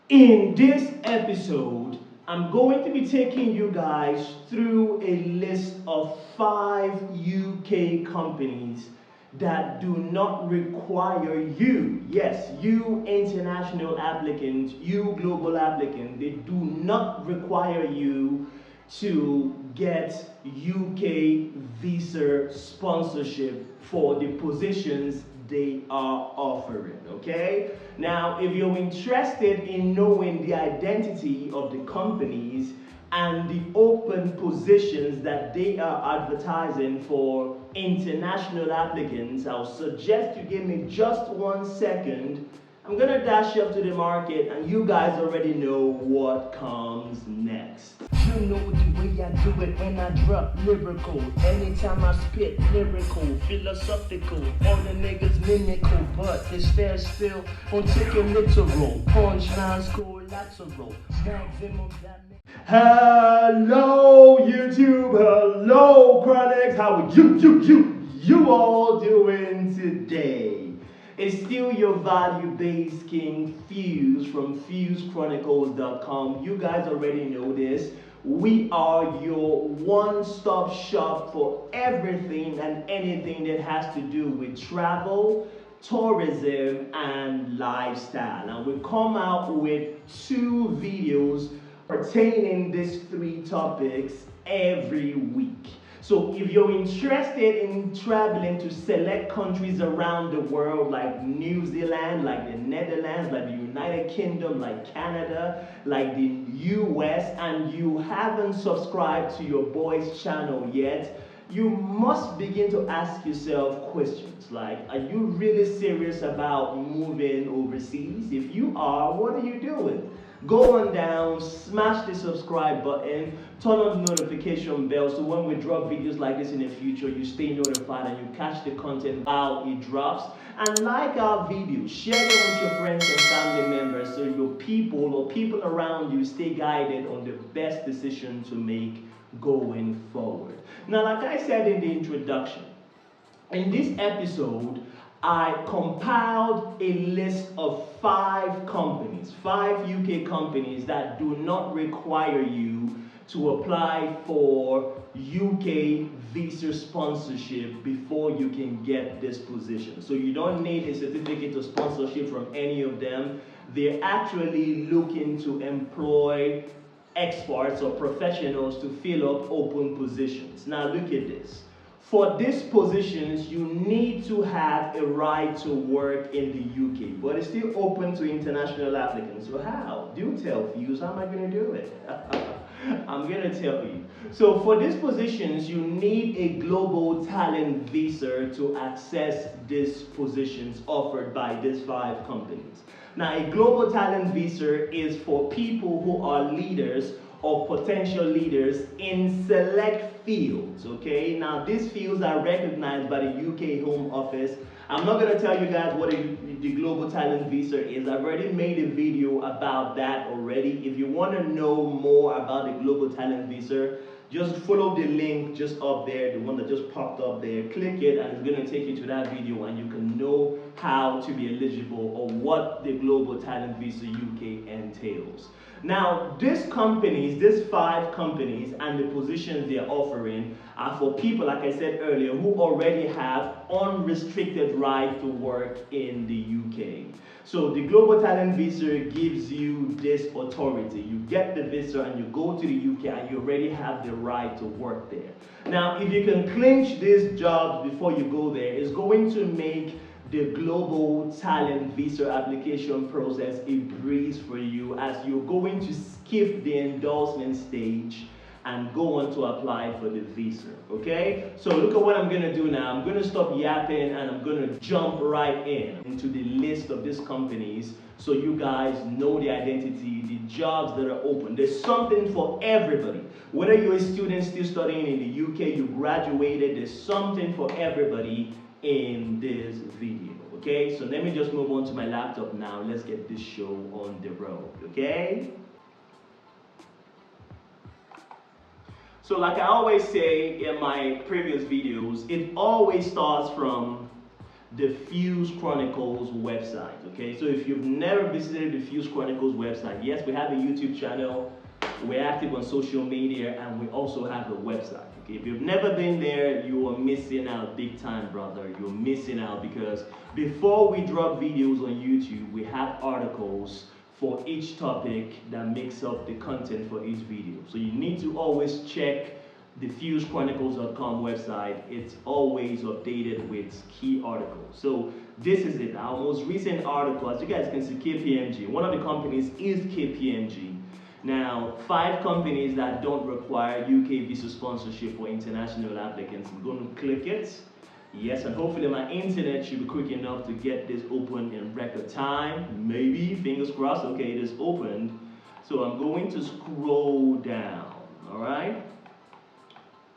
In this episode, I'm going to be taking you guys through a list of 5 UK companies that do not require you, yes, you international applicant, you global applicant, they do not require you to get UK visa sponsorship for the positions they are offering. Okay, now if you're interested in knowing the identity of the companies and the open positions that they are advertising for international applicants, I'll suggest you give me just 1 second. I'm gonna dash up to the market and you guys already know what comes next. You know the way I do it when I drop lyrical. Anytime I spit lyrical, philosophical. All the niggas mimical, but they stare still on taking literal. Punchlines collateral. Maximum damage. Hello YouTube, hello Chronicles. How are you all doing today? It's still your value-based king Fuse from FuseChronicles.com. You guys already know this. We are your one-stop shop for everything and anything that has to do with travel, tourism, and lifestyle. And we come out with 2 videos pertaining these 3 topics every week. So if you're interested in traveling to select countries around the world like New Zealand, like the Netherlands, like the United Kingdom, like Canada, like the US, and you haven't subscribed to your boy's channel yet, you must begin to ask yourself questions like, are you really serious about moving overseas? If you are, what are you doing? Go on down, smash the subscribe button, turn on the notification bell so when we drop videos like this in the future, you stay notified and you catch the content while it drops. And like our videos, share them with your friends and family members so your people or people around you stay guided on the best decision to make going forward. Now, like I said in the introduction, in this episode, I compiled a list of 5 companies, 5 UK companies that do not require you to apply for UK visa sponsorship before you can get this position. So you don't need a certificate of sponsorship from any of them. They're actually looking to employ experts or professionals to fill up open positions. Now look at this. For these positions, you need to have a right to work in the UK, but it's still open to international applicants. So how? Do tell Fuse, how am I going to do it? I'm going to tell you. So for these positions, you need a global talent visa to access these positions offered by these 5 companies. Now, a global talent visa is for people who are leaders or potential leaders in select fields, okay? Now, these fields are recognized by the UK Home Office. I'm not gonna tell you guys what the Global Talent Visa is. I've already made a video about that already. If you wanna know more about the Global Talent Visa, just follow the link just up there, the one that just popped up there. Click it and it's going to take you to that video and you can know how to be eligible or what the Global Talent Visa UK entails. Now, these companies, these 5 companies and the positions they're offering are for people, like I said earlier, who already have unrestricted right to work in the UK. So the Global Talent Visa gives you this authority. You get the visa and you go to the UK and you already have the right to work there. Now, if you can clinch these jobs before you go there, it's going to make the Global Talent Visa application process a breeze for you as you're going to skip the endorsement stage and go on to apply for the visa, okay? So look at what I'm gonna do now. I'm gonna stop yapping and I'm gonna jump right into the list of these companies so you guys know the identity, the jobs that are open. There's something for everybody. Whether you're a student still studying in the UK, you graduated, there's something for everybody in this video, okay? So let me just move on to my laptop now. Let's get this show on the road, okay? So like I always say in my previous videos, it always starts from the Fuse Chronicles website. Okay, so if you've never visited the Fuse Chronicles website, yes, we have a YouTube channel, we're active on social media, and we also have a website. Okay, if you've never been there, you are missing out big time, brother. You're missing out, because before we drop videos on YouTube, we have articles for each topic that makes up the content for each video. So you need to always check the fusechronicles.com website. It's always updated with key articles. So this is it, our most recent article. As you guys can see, KPMG, one of the companies is KPMG. Now, 5 companies that don't require UK visa sponsorship for international applicants. I'm going to click it. Yes, and hopefully my internet should be quick enough to get this open in record time. Maybe, fingers crossed. Okay, it is opened. So I'm going to scroll down, all right?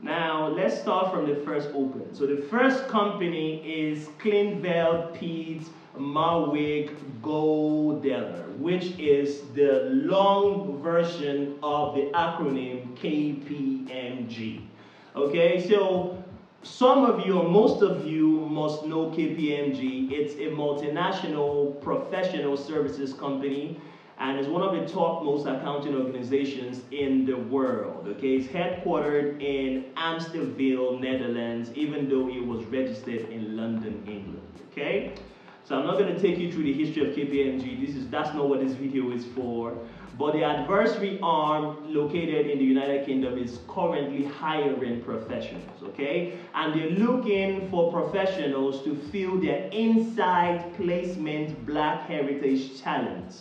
Now, let's start from the first open. So the first company is Clinveld Pete Marwig Goldeller, which is the long version of the acronym KPMG. Okay, so some of you, or most of you, must know KPMG. It's a multinational professional services company, and it's one of the top most accounting organizations in the world. Okay, it's headquartered in Amstelveen, Netherlands, even though it was registered in London, England. Okay, so I'm not going to take you through the history of KPMG. That's not what this video is for. But the advisory arm located in the United Kingdom is currently hiring professionals, okay? And they're looking for professionals to fill their inside placement Black Heritage Talent.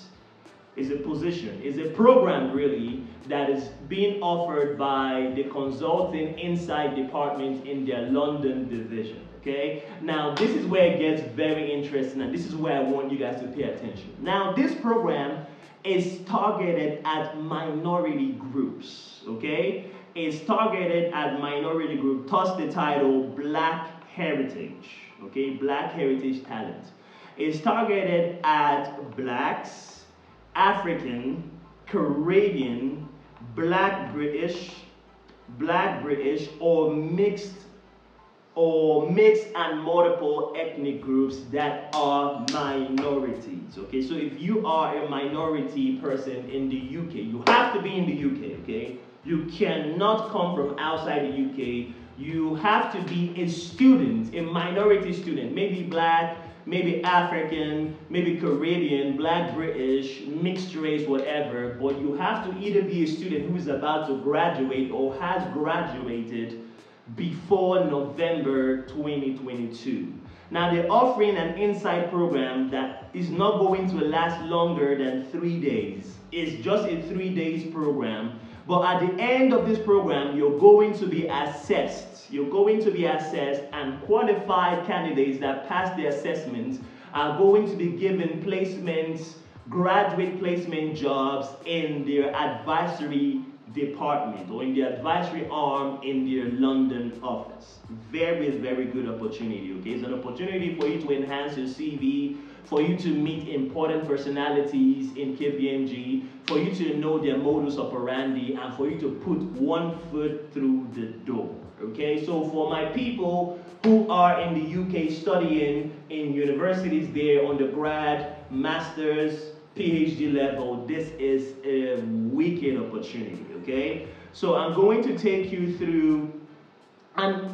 Is a position, is a program really that is being offered by the Consulting Insight department in their London division, okay? Now, this is where it gets very interesting, and this is where I want you guys to pay attention. Now, this program is targeted at minority groups, okay? It's targeted at minority groups, thus the title Black Heritage, okay? Black Heritage Talent. It's targeted at Blacks, African, Caribbean, Black British, or mixed and multiple ethnic groups that are minorities. Okay, so if you are a minority person in the UK, you have to be in the UK, okay? You cannot come from outside the UK. You have to be a student, a minority student, maybe Black, maybe African, maybe Caribbean, Black British, mixed race, whatever, but you have to either be a student who is about to graduate or has graduated before November 2022. Now, they're offering an Insight program that is not going to last longer than 3 days. It's just a 3 days program, but at the end of this program, you're going to be assessed. You're going to be assessed, and qualified candidates that pass the assessments are going to be given placements, graduate placement jobs in their advisory department or in the advisory arm in their London office. Very, very good opportunity, okay? It's an opportunity for you to enhance your CV, for you to meet important personalities in KPMG, for you to know their modus operandi, and for you to put one foot through the door, okay? So for my people who are in the UK studying in universities there, undergrad, masters, PhD level, this is a wicked opportunity, okay? So I'm going to take you through, and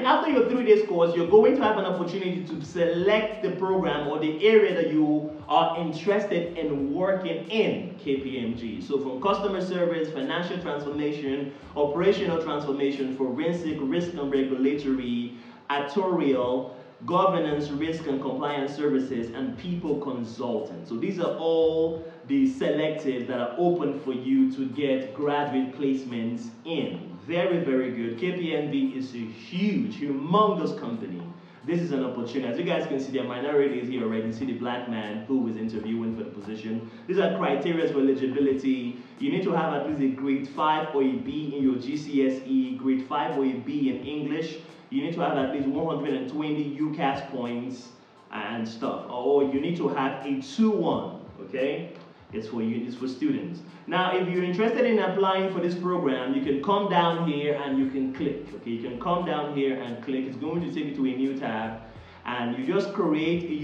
after your 3 days course, you're going to have an opportunity to select the program or the area that you are interested in working in KPMG. So from customer service, financial transformation, operational transformation, forensic, risk and regulatory, actuarial, governance, risk and compliance services, and people consultant. So these are all the selectives that are open for you to get graduate placements in. Very, very good. KPMG is a huge, humongous company. This is an opportunity. As you guys can see, there are minorities here already. You see the Black man who was interviewing for the position. These are criteria for eligibility. You need to have at least a grade 5 or a B in your GCSE, grade 5 or a B in English. You need to have at least 120 UCAS points and stuff. Or you need to have a 2-1, okay? It's for you, it's for students. Now, if you're interested in applying for this program, you can come down here and you can click, okay? You can come down here and click. It's going to take you to a new tab. And you just create a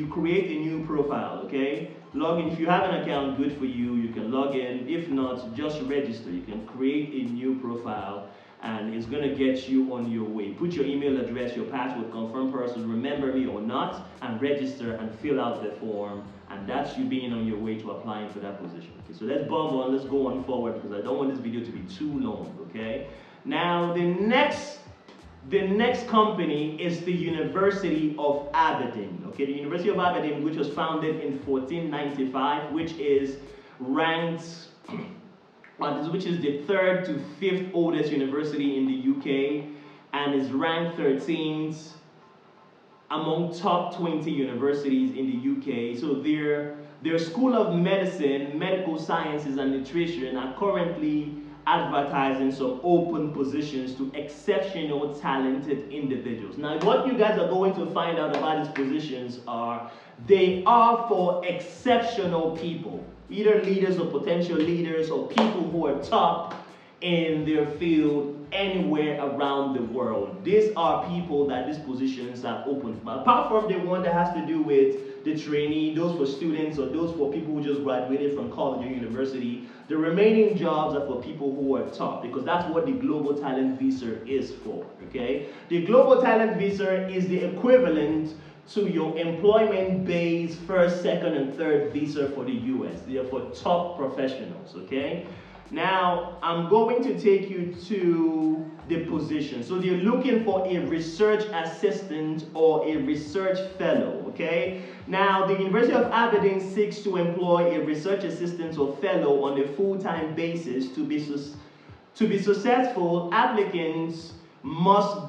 new profile, okay? Log in. If you have an account, good for you. You can log in. If not, just register. You can create a new profile, and it's gonna get you on your way. Put your email address, your password, confirm person, remember me or not, and register and fill out the form. And that's you being on your way to applying for that position. Okay, so let's bump on. Let's go on forward because I don't want this video to be too long. Okay. Now the next company is the University of Aberdeen. Okay, the University of Aberdeen, which was founded in 1495, which is ranked, which is the 3rd to 5th oldest university in the UK, and is ranked 13th among top 20 universities in the UK. So their School of Medicine, Medical Sciences and Nutrition are currently advertising some open positions to exceptional talented individuals. Now what you guys are going to find out about these positions are they are for exceptional people, either leaders or potential leaders or people who are top in their field anywhere around the world. These are people that these positions are open for. Apart from the one that has to do with the trainee, those for students or those for people who just graduated from college or university, the remaining jobs are for people who are top, because that's what the Global Talent Visa is for, okay? The Global Talent Visa is the equivalent to your employment-based first, second, and third visa for the US. They are for top professionals, okay? Now, I'm going to take you to the position. So they're looking for a research assistant or a research fellow, okay? Now, the University of Aberdeen seeks to employ a research assistant or fellow on a full-time basis. To be successful, applicants must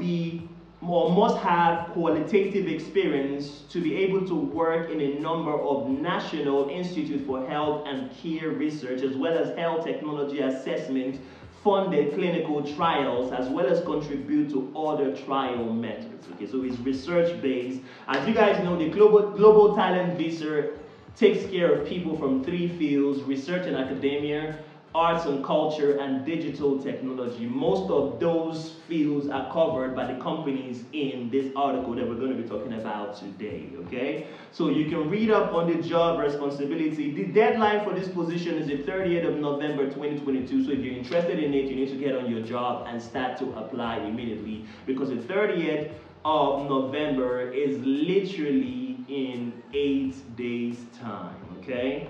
have qualitative experience to be able to work in a number of National Institute for Health and Care Research, as well as health technology assessment funded clinical trials, as well as contribute to other trial methods. Okay, so it's research based. As you guys know, the Global Talent Visa takes care of people from 3 fields: research and academia, arts and culture, and digital technology. Most of those fields are covered by the companies in this article that we're going to be talking about today, okay? So you can read up on the job responsibility. The deadline for this position is the 30th of November 2022, so if you're interested in it, you need to get on your job and start to apply immediately, because the 30th of November is literally in 8 days' time, okay?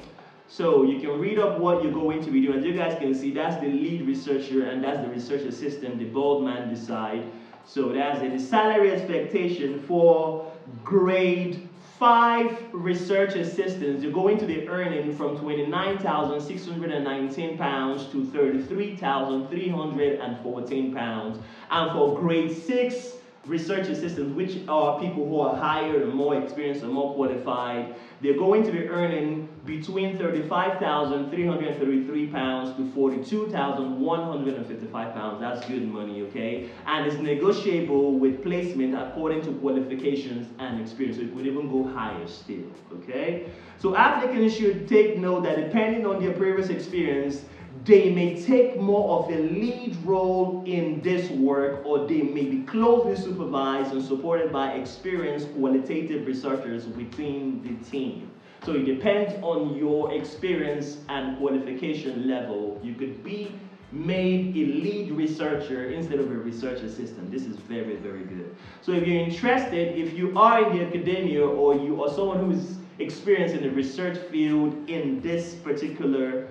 So you can read up what you're going to be doing. As you guys can see, that's the lead researcher and that's the research assistant, the bold man beside. So that's it. The salary expectation for grade 5 research assistants, you're going to be earning from £29,619 to £33,314. And for grade 6 research assistants, which are people who are higher and more experienced and more qualified, they're going to be earning between £35,333 to £42,155. That's good money, okay? And it's negotiable with placement according to qualifications and experience. So it could even go higher still, okay? So applicants should take note that depending on their previous experience, they may take more of a lead role in this work, or they may be closely supervised and supported by experienced qualitative researchers within the team. So it depends on your experience and qualification level. You could be made a lead researcher instead of a research assistant. This is very, very good. So if you're interested, if you are in the academia or you are someone who is experienced in the research field in this particular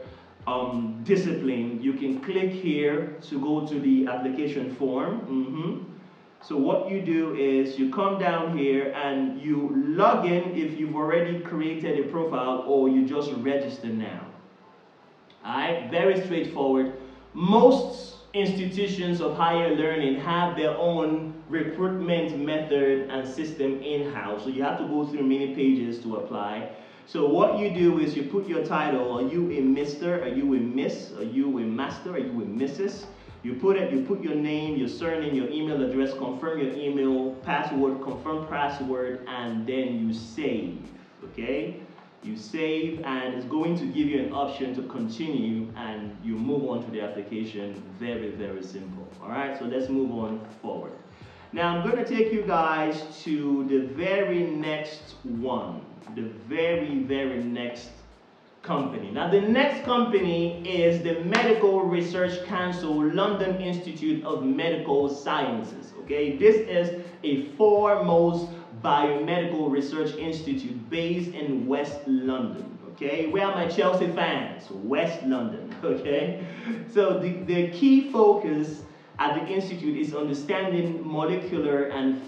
discipline, you can click here to go to the application form. So what you do is you come down here and you log in if you've already created a profile, or you just register now. Alright, very straightforward. Most institutions of higher learning have their own recruitment method and system in-house, so you have to go through many pages to apply. So what you do is you put your title. Are you a Mr.? Are you a Miss? Are you a Master? Are you a Mrs.? You put your name, your surname, your email address, confirm your email, password, confirm password, and then you save, okay? You save, and it's going to give you an option to continue, and you move on to the application. Very, very simple. All right, so let's move on forward. Now I'm going to take you guys to the very next one, the very next company. Now the next company is the Medical Research Council London Institute of Medical Sciences. Okay, this is a foremost biomedical research institute based in West London. Okay, where are my Chelsea fans? West London. Okay, so the key focus at the institute is understanding molecular and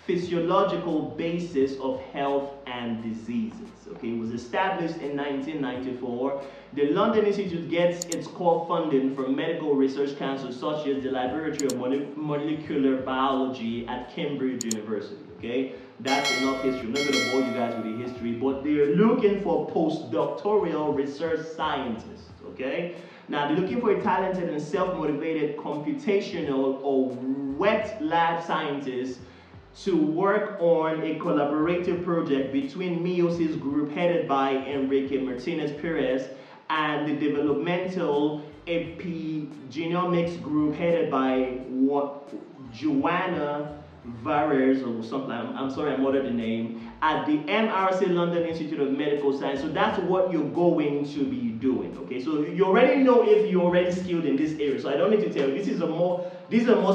physiological basis of health and diseases. Okay, it was established in 1994. The London Institute gets its core funding from medical research councils such as the Laboratory of Molecular Biology at Cambridge University. Okay, that's enough history. I'm not going to bore you guys with the history, but they're looking for postdoctoral research scientists. Okay, now they're looking for a talented and self-motivated computational or wet lab scientists to work on a collaborative project between MIOSIS group headed by Enrique Martinez Perez and the developmental epigenomics group headed by Joanna Varez or something. I'm sorry, I muttered the name, at the MRC London Institute of Medical Science. So that's what you're going to be doing. Okay, so you already know if you're already skilled in this area. So I don't need to tell you. This is a more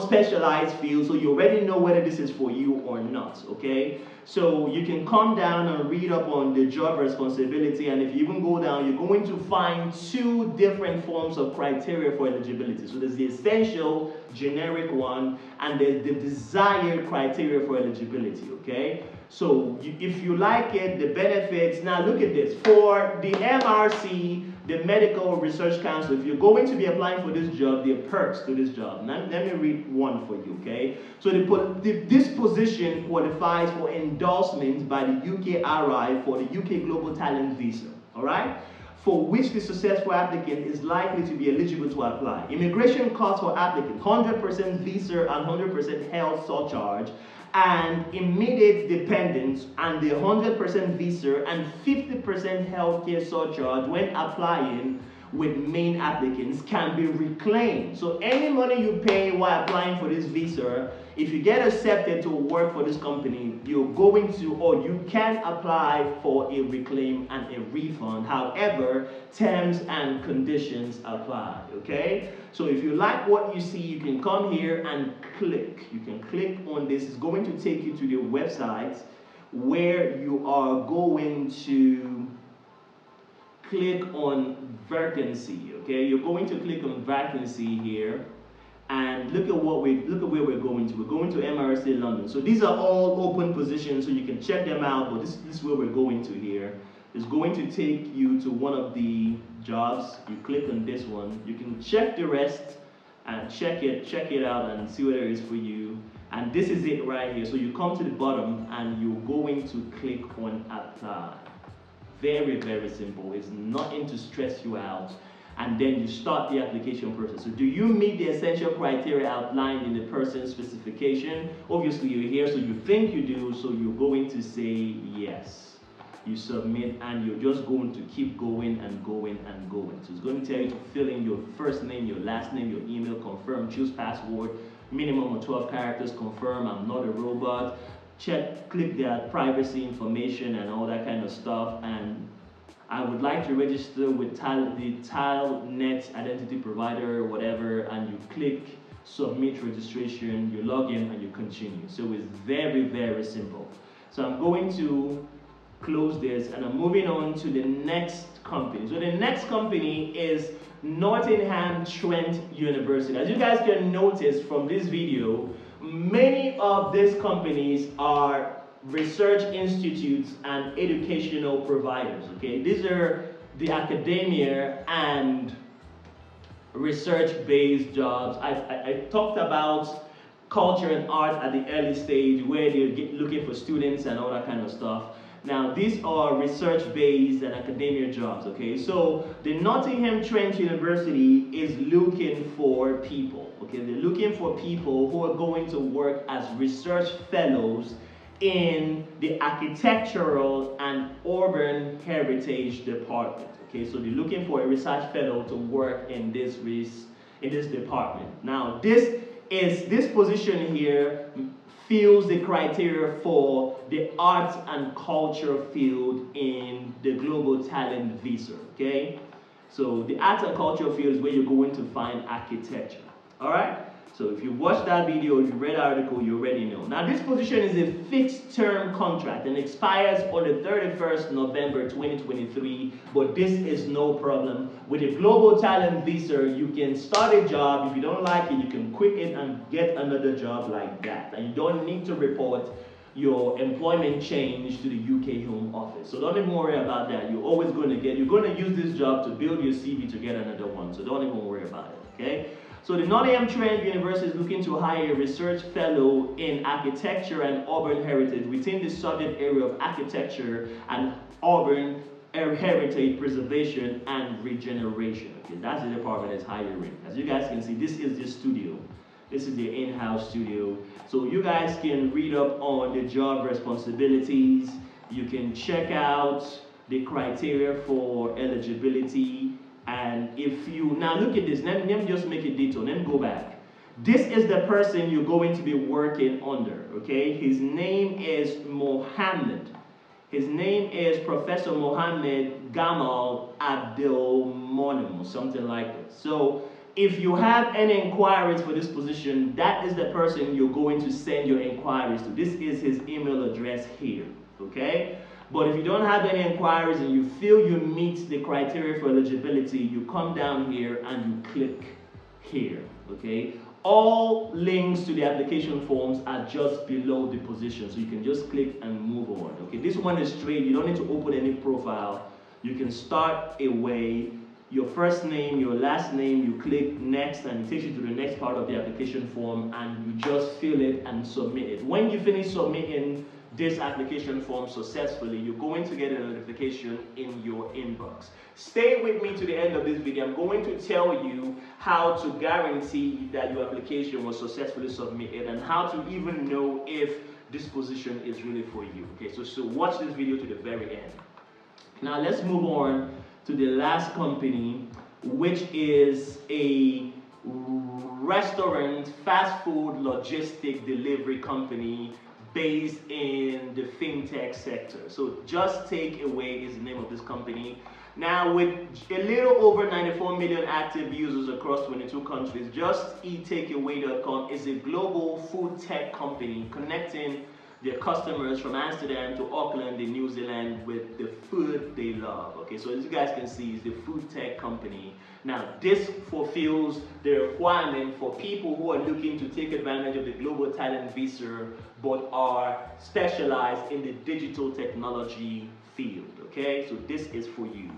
specialized field. So you already know whether this is for you or not. Okay, so you can come down and read up on the job responsibility, and if you even go down, you're going to find two different forms of criteria for eligibility. So there's the essential generic one, and there's the desired criteria for eligibility. Okay, so if you like it, the benefits. Now look at this. For the MRC, the Medical Research Council, if you're going to be applying for this job, there are perks to this job. Now, let me read one for you, okay? So this position qualifies for endorsement by the UKRI for the UK Global Talent Visa, all right? For which the successful applicant is likely to be eligible to apply. Immigration costs for applicant, 100% visa and 100% health surcharge, and immediate dependence, and the 100% visa and 50% healthcare surcharge when applying with main applicants can be reclaimed. So any money you pay while applying for this visa, if you get accepted to work for this company, you're going to, or you can apply for a reclaim and a refund. However, terms and conditions apply, okay? So if you like what you see, you can come here and click. You can click on this. It's going to take you to the website where you are going to click on vacancy, okay? You're going to click on vacancy here, and look at where we're going to. We're going to MRC London. So these are all open positions, so you can check them out, but this is where we're going to here. It's going to take you to one of the jobs. You click on this one. You can check the rest and check it out and see whether it's for you. And this is it right here. So you come to the bottom and you're going to click on apply. Very, very simple. It's nothing to stress you out. And then you start the application process. So do you meet the essential criteria outlined in the person's specification? Obviously you're here, so you think you do, so you're going to say yes. You submit, and you're just going to keep going and going and going. So it's going to tell you to fill in your first name, your last name, your email, confirm, choose password, minimum of 12 characters, confirm, I'm not a robot. Click their privacy information and all that kind of stuff, and I would like to register with the TileNet identity provider or whatever, and you click submit registration, you log in and you continue. So it's very, very simple. So I'm going to close this and I'm moving on to the next company. So the next company is Nottingham Trent University. As you guys can notice from this video, many of these companies are research institutes and educational providers. Okay, these are the academia and research-based jobs. I talked about culture and art at the early stage where they're looking for students and all that kind of stuff. Now these are research-based and academia jobs. Okay, so the Nottingham Trent University is looking for people. Okay, they're looking for people who are going to work as research fellows in the architectural and urban heritage department. Okay, so they're looking for a research fellow to work in this department. Now this position here fills the criteria for the arts and culture field in the global talent visa, okay? So the arts and culture field is where you're going to find architecture, all right? So if you watched that video, if you read the article, you already know. Now this position is a fixed term contract and expires on the 31st November 2023, but this is no problem. With a global talent visa, you can start a job. If you don't like it, you can quit it and get another job like that. And you don't need to report your employment change to the UK Home Office. So don't even worry about that. You're always going to use this job to build your CV to get another one. So don't even worry about it, okay? So the Nottingham Trent University is looking to hire a research fellow in architecture and urban heritage within the subject area of architecture and urban heritage preservation and regeneration. Okay, that's the department that's hiring. As you guys can see, this is the studio. This is the in-house studio. So you guys can read up on the job responsibilities. You can check out the criteria for eligibility. And if you, now look at this, let me just make a detour, let me go back. This is the person you're going to be working under, okay? His name is Mohammed. His name is Professor Mohammed Gamal Abdel Monem, something like this. So if you have any inquiries for this position, that is the person you're going to send your inquiries to. This is his email address here, okay? But if you don't have any inquiries and you feel you meet the criteria for eligibility, you come down here and you click here, okay? All links to the application forms are just below the position, so you can just click and move on, okay? This one is straight. You don't need to open any profile. You can start away. Your first name, your last name, you click next and it takes you to the next part of the application form and you just fill it and submit it. When you finish submitting this application form successfully, you're going to get a notification in your inbox. Stay with me to the end of this video. I'm going to tell you how to guarantee that your application was successfully submitted and how to even know if this position is really for you. Okay, so watch this video to the very end. Now let's move on to the last company, which is a restaurant, fast food, logistic delivery company based in the fintech sector. So Just Takeaway is the name of this company. Now with a little over 94 million active users across 22 countries, JustEatTakeaway.com is a global food tech company connecting their customers from Amsterdam to Auckland in New Zealand with the food they love. Okay, so as you guys can see, it's the food tech company. Now, this fulfills the requirement for people who are looking to take advantage of the global talent visa, but are specialized in the digital technology field. Okay, so this is for you.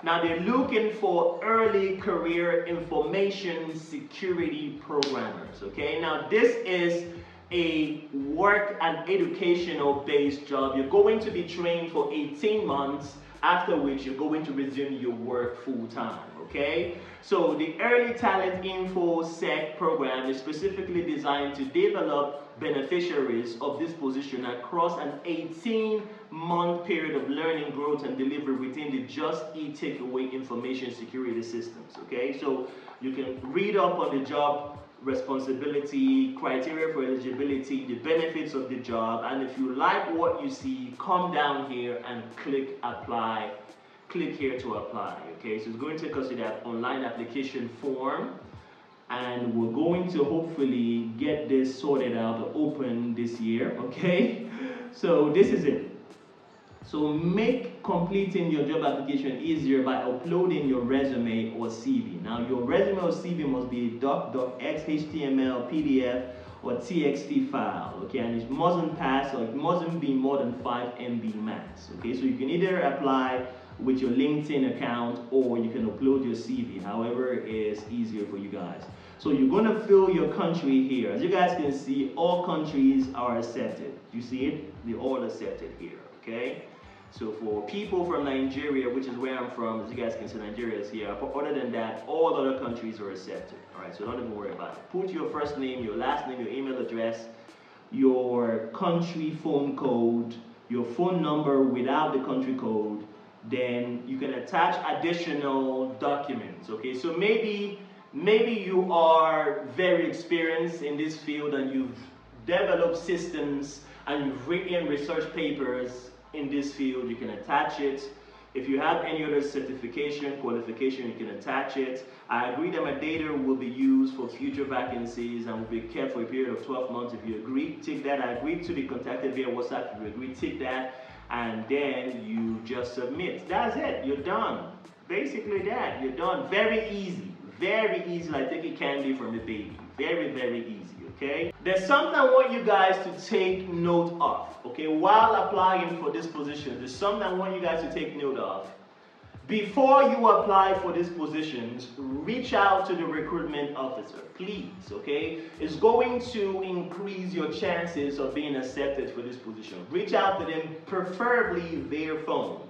Now, they're looking for early career information security programmers. Okay, now this is a work and educational based job. You're going to be trained for 18 months, after which you're going to resume your work full time, okay? So the Early Talent Info Sec program is specifically designed to develop beneficiaries of this position across an 18-month period of learning, growth, and delivery within the Just Eat Takeaway information security systems, okay? So you can read up on the job responsibility, criteria for eligibility, the benefits of the job, and if you like what you see, come down here and click apply. Click here to apply, okay? So it's going to take us to that online application form, and we're going to hopefully get this sorted out or open this year, okay? So this is it. So make completing your job application easier by uploading your resume or CV. Now your resume or CV must be a doc.x, HTML, PDF, or TXT file, okay? And it mustn't pass, or it mustn't be more than 5 MB max, okay? So you can either apply with your LinkedIn account or you can upload your CV, however is easier for you guys. So you're gonna fill your country here. As you guys can see, all countries are accepted. You see it? They're all accepted here, okay? So for people from Nigeria, which is where I'm from, as you guys can see, Nigeria is here. But other than that, all other countries are accepted. All right, so don't even worry about it. Put your first name, your last name, your email address, your country phone code, your phone number without the country code. Then you can attach additional documents. Okay, so maybe you are very experienced in this field and you've developed systems and you've written research papers in this field, you can attach it. If you have any other certification, qualification, you can attach it. I agree that my data will be used for future vacancies and will be kept for a period of 12 months. If you agree, tick that. I agree to be contacted via WhatsApp. If you agree, tick that. And then you just submit. That's it. You're done. Basically that. You're done. Very easy. Very easy, like taking candy from a baby. Very, very easy, okay? There's something I want you guys to take note of, okay? While applying for this position, there's something I want you guys to take note of. Before you apply for these positions, reach out to the recruitment officer, please, okay? It's going to increase your chances of being accepted for this position. Reach out to them, preferably their phone.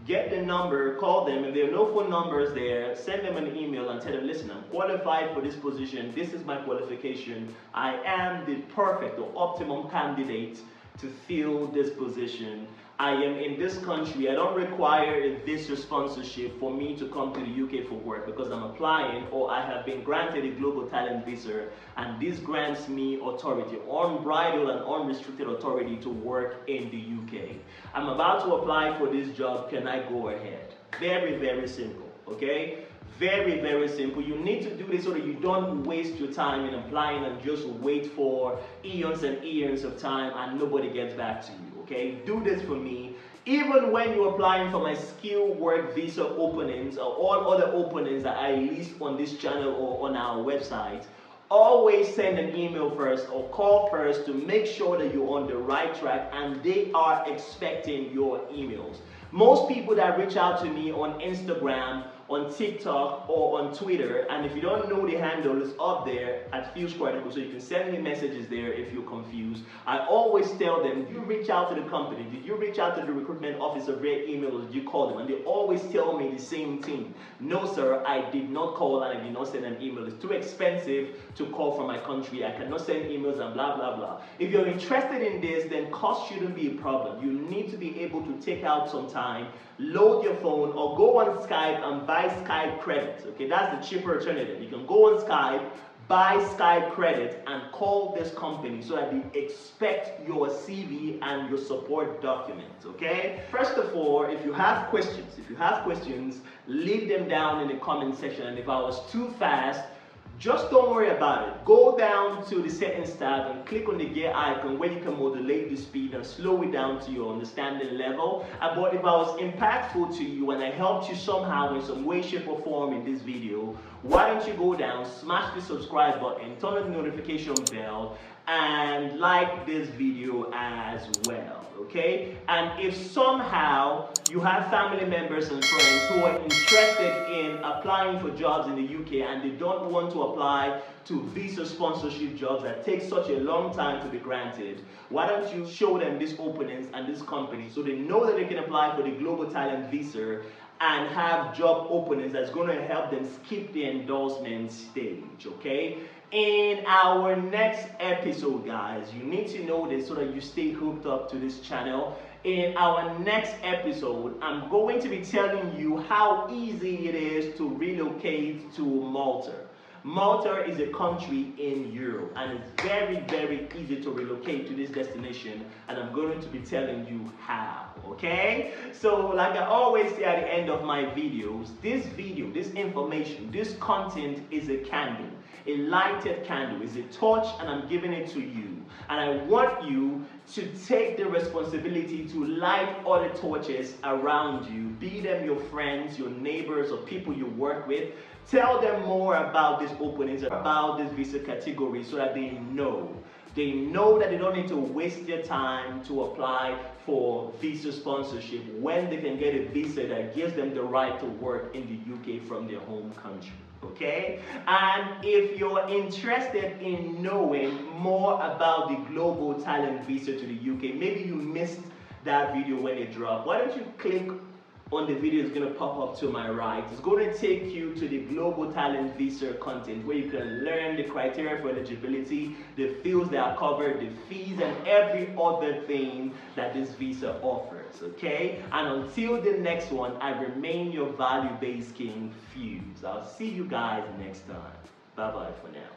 Get the number, call them. If there are no phone numbers there, send them an email and tell them, listen, I'm qualified for this position. This is my qualification. I am the perfect or optimum candidate to fill this position. I am in this country. I don't require a visa sponsorship for me to come to the UK for work because I'm applying, or I have been granted a global talent visa, and this grants me authority, unbridled and unrestricted authority to work in the UK. I'm about to apply for this job. Can I go ahead? Very, very simple, okay? Very, very simple. You need to do this so that you don't waste your time in applying and just wait for eons and eons of time and nobody gets back to you, okay? Do this for me. Even when you're applying for my skilled work visa openings or all other openings that I list on this channel or on our website, always send an email first or call first to make sure that you're on the right track and they are expecting your emails. Most people that reach out to me on Instagram, on TikTok, or on Twitter, and if you don't know the handle, it's up there at Fuse Chronicles, so you can send me messages there if you're confused. I always tell them, did you reach out to the company? Did you reach out to the recruitment officer via email, or did you call them? And they always tell me the same thing. No sir, I did not call and I did not send an email. It's too expensive to call from my country. I cannot send emails and blah, blah, blah. If you're interested in this, then cost shouldn't be a problem. You need to be able to take out some time, load your phone, or go on Skype and buy Skype credits. Okay, that's the cheaper alternative. You can go on Skype, buy Skype credits, and call this company so that they expect your CV and your support documents. Okay. First of all, if you have questions, leave them down in the comment section. And if I was too fast, just don't worry about it. Go down to the settings tab and click on the gear icon where you can modulate the speed and slow it down to your understanding level. But if I was impactful to you and I helped you somehow in some way, shape or form in this video, why don't you go down, smash the subscribe button, turn on the notification bell, and like this video as well, okay? And if somehow you have family members and friends who are interested in applying for jobs in the UK and they don't want to apply to visa sponsorship jobs that take such a long time to be granted, why don't you show them these openings and this company so they know that they can apply for the global talent visa and have job openings that's going to help them skip the endorsement stage, okay? In our next episode, guys, you need to know this so that you stay hooked up to this channel. In our next episode, I'm going to be telling you how easy it is to relocate to Malta. Malta is a country in Europe and it's very, very easy to relocate to this destination, and I'm going to be telling you how, okay? So like I always say at the end of my videos, this video, this information, this content is a candle. A lighted candle is a torch, and I'm giving it to you. And I want you to take the responsibility to light other torches around you, be them your friends, your neighbors, or people you work with. Tell them more about these openings, about this visa category, so that they know. They know that they don't need to waste their time to apply for visa sponsorship when they can get a visa that gives them the right to work in the UK from their home country. Okay? And if you're interested in knowing more about the global talent visa to the UK, maybe you missed that video when it dropped, why don't you click on the video is going to pop up to my right. It's going to take you to the global talent visa content where you can learn the criteria for eligibility, the fields that are covered, the fees, and every other thing that this visa offers, okay? And until the next one, I remain your value-based king, Fuse. I'll see you guys next time. Bye-bye for now.